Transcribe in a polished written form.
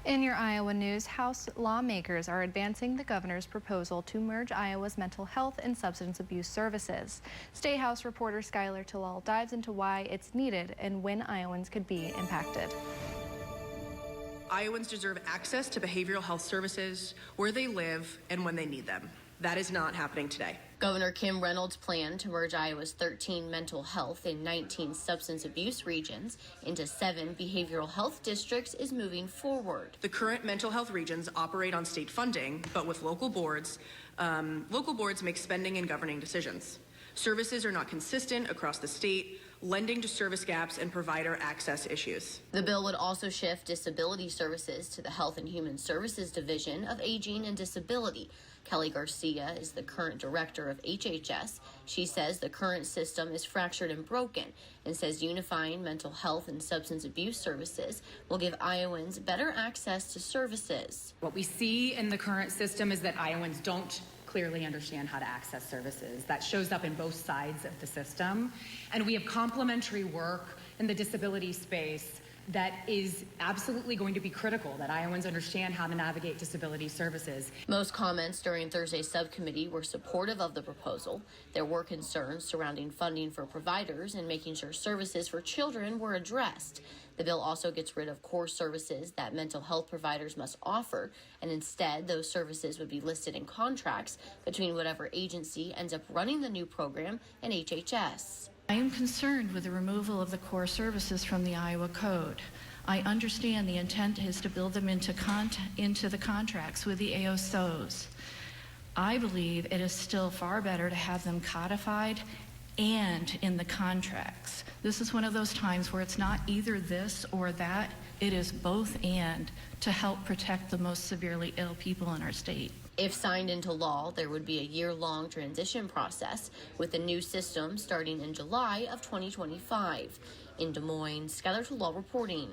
In your Iowa news, House lawmakers are advancing the governor's proposal to merge Iowa's mental health and substance abuse services. State House reporter Skylar Talal dives into why it's needed and when Iowans could be impacted. Iowans deserve access to behavioral health services where they live and when they need them. That is not happening today. Governor Kim Reynolds' plan to merge Iowa's 13 mental health and 19 substance abuse regions into 7 behavioral health districts is moving forward. The current mental health regions operate on state funding, but with local boards make spending and governing decisions. Services are not consistent across the state, lending to service gaps and provider access issues. The bill would also shift disability services to the Health and Human Services Division of Aging and Disability. Kelly Garcia is the current director of HHS. She says the current system is fractured and broken and says unifying mental health and substance abuse services will give Iowans better access to services. What we see in the current system is that Iowans don't clearly understand how to access services. That shows up in both sides of the system. And we have complementary work in the disability space that is absolutely going to be critical, that Iowans understand how to navigate disability services. Most comments during Thursday's subcommittee were supportive of the proposal. There were concerns surrounding funding for providers and making sure services for children were addressed. The bill also gets rid of core services that mental health providers must offer, and instead those services would be listed in contracts between whatever agency ends up running the new program and HHS. I am concerned with the removal of the core services from the Iowa Code. I understand the intent is to build them into the contracts with the AOSOs. I believe it is still far better to have them codified and in the contracts. This is one of those times where it's not either this or that, it is both and to help protect the most severely ill people in our state. If signed into law, there would be a year-long transition process with the new system starting in July of 2025. In Des Moines, Skylar Talal reporting.